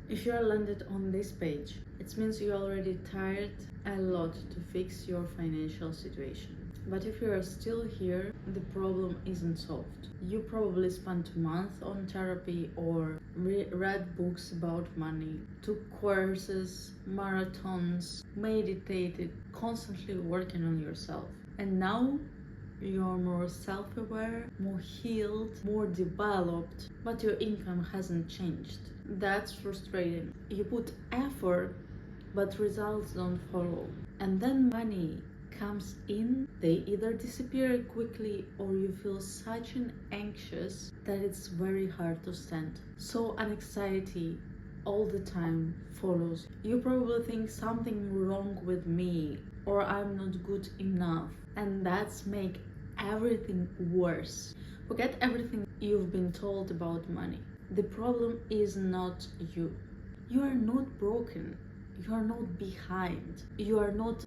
If you are landed on this page, it means you already tired a lot to fix your financial situation. But if you are still here, the problem isn't solved. You probably spent months on therapy or read books about money, took courses, marathons, meditated, constantly working on yourself. And now you're more self-aware, more healed, more developed, but your income hasn't changed. That's frustrating. You put effort, but results don't follow. And then money comes in, they either disappear quickly or you feel such an anxious that it's very hard to stand. So an anxiety all the time follows. You probably think something wrong with me or I'm not good enough, and that's make everything worse. Forget everything you've been told about money. The problem is not you. You are not broken. You are not behind. You are not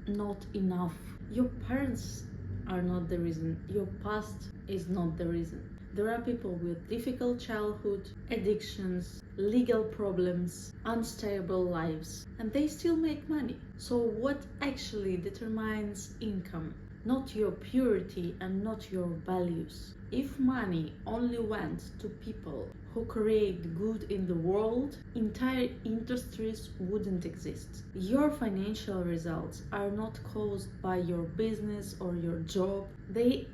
enough. Your parents are not the reason. Your past is not the reason. There are people with difficult childhood, addictions, legal problems, unstable lives, and they still make money. So what actually determines income? Not your purity and not your values. If money only went to people who create good in the world, entire industries wouldn't exist. Your financial results are not caused by your business or your job. They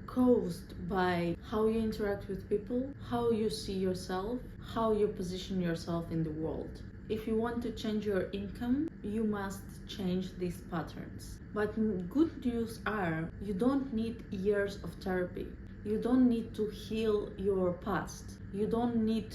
caused by how you interact with people, how you see yourself, how you position yourself in the world. If you want to change your income, you must change these patterns. But good news are, you don't need years of therapy. You don't need to heal your past. You don't need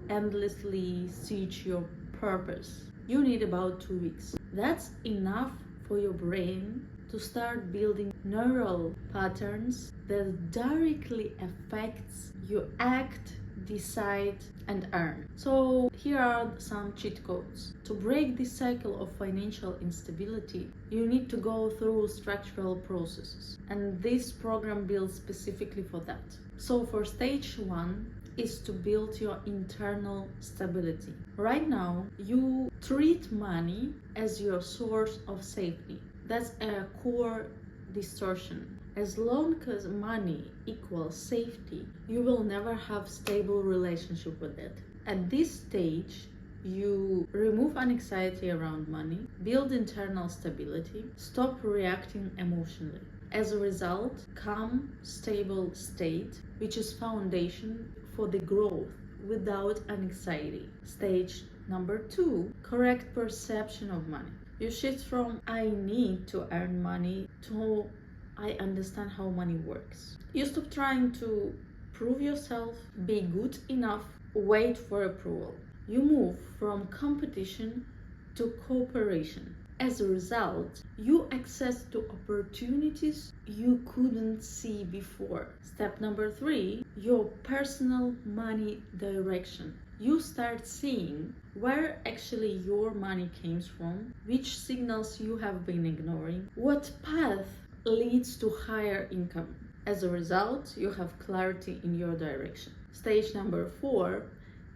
endlessly search your purpose. You need about 2 weeks. That's enough for your brain to start building neural patterns that directly affects you act, decide, and earn. So here are some cheat codes. To break this cycle of financial instability, you need to go through structural processes, and this program builds specifically for that. So for stage 1 is to build your internal stability. Right now, you treat money as your source of safety. That's a core distortion. As long as money equals safety, you will never have stable relationship with it. At this stage, you remove anxiety around money, build internal stability, stop reacting emotionally. As a result, calm, stable state, which is foundation for the growth without anxiety. Stage number 2, correct perception of money. You shift from I need to earn money to I understand how money works. You stop trying to prove yourself, be good enough, wait for approval. You move from competition to cooperation. As a result, you access to opportunities you couldn't see before. Step number 3, your personal money direction. You start seeing where actually your money comes from, which signals you have been ignoring, what path leads to higher income. As a result, you have clarity in your direction. Stage number 4,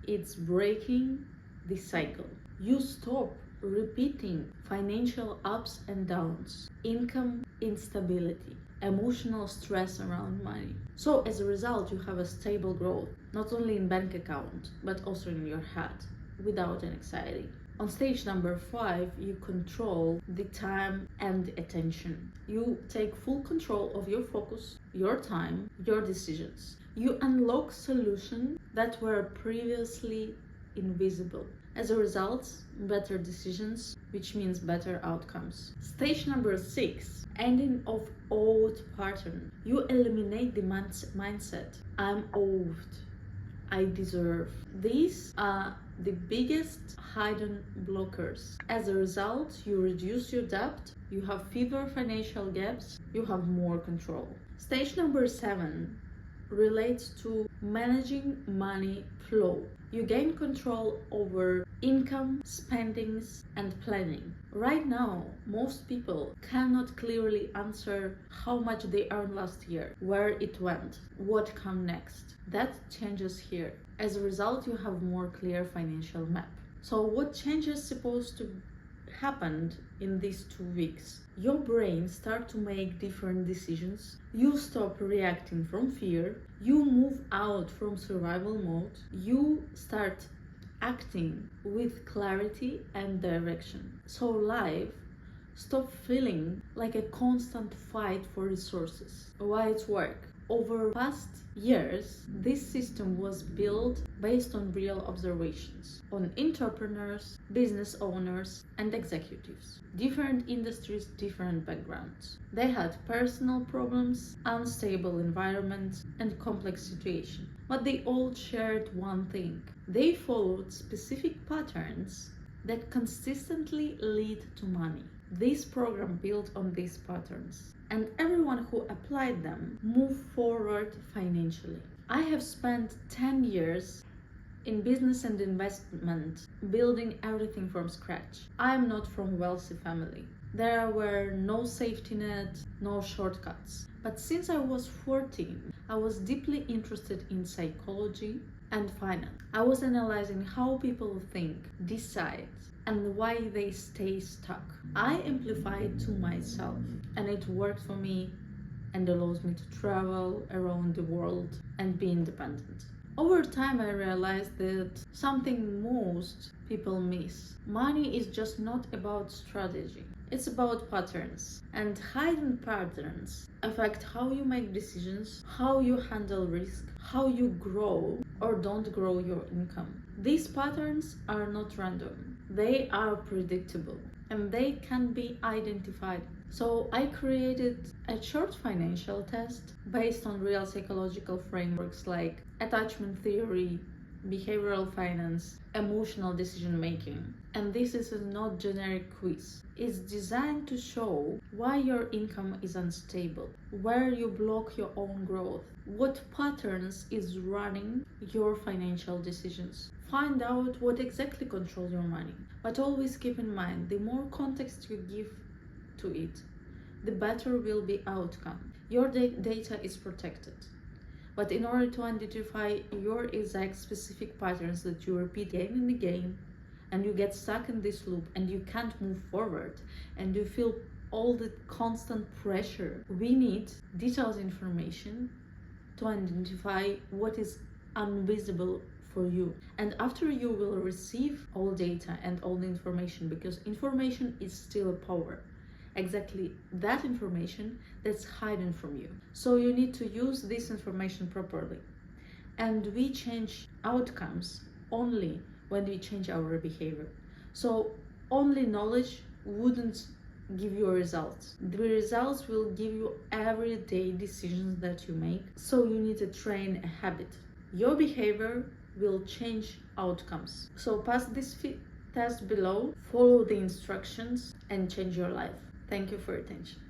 it's breaking the cycle. You stop repeating financial ups and downs, income instability, emotional stress around money. So as a result, you have a stable growth, not only in bank account, but also in your head, without an anxiety. On stage number 5, you control the time and the attention. You take full control of your focus, your time, your decisions. You unlock solutions that were previously invisible. As a result, better decisions, which means better outcomes. Stage number 6, ending of old pattern. You eliminate the mindset, I'm owed, I deserve. These are the biggest hidden blockers. As a result, you reduce your debt, you have fewer financial gaps, you have more control. Stage number 7 relates to managing money flow. You gain control over income, spendings, and planning. Right now, most people cannot clearly answer how much they earned last year, where it went, what comes next. That changes here. As a result, you have more clear financial map. So what change is supposed to happen in these 2 weeks? Your brain start to make different decisions. You stop reacting from fear. You move out from survival mode. You start acting with clarity and direction. So life stop feeling like a constant fight for resources. Why it's work? Over past years, this system was built based on real observations on entrepreneurs, business owners, and executives. Different industries, different backgrounds. They had personal problems, unstable environments, and complex situations. But they all shared one thing. They followed specific patterns that consistently lead to money. This program built on these patterns, and everyone who applied them moved forward financially. I have spent 10 years in business and investment, building everything from scratch. I'm not from wealthy family. There were no safety net, no shortcuts. But since I was 14, I was deeply interested in psychology and finance. I was analyzing how people think, decide, and why they stay stuck. I amplified to myself, and it worked for me and allows me to travel around the world and be independent. Over time, I realized that something most people miss. Money is just not about strategy. It's about patterns, and hidden patterns affect how you make decisions, how you handle risk, how you grow or don't grow your income. These patterns are not random, they are predictable, and they can be identified. So I created a short financial test based on real psychological frameworks like attachment theory, behavioral finance, emotional decision making. And this is not generic quiz. It's designed to show why your income is unstable, where you block your own growth, what patterns is running your financial decisions. Find out what exactly controls your money. But always keep in mind, the more context you give to it, the better will be outcome. Your data is protected. But in order to identify your exact specific patterns that you repeat again and again, and you get stuck in this loop and you can't move forward, and you feel all the constant pressure, we need detailed information to identify what is invisible for you. And after you will receive all data and all the information, because information is still a power, exactly that information that's hidden from you. So you need to use this information properly. And we change outcomes only when we change our behavior. So only knowledge wouldn't give you results. The results will give you everyday decisions that you make. So you need to train a habit. Your behavior will change outcomes. So pass this test below, follow the instructions, and change your life. Thank you for your attention.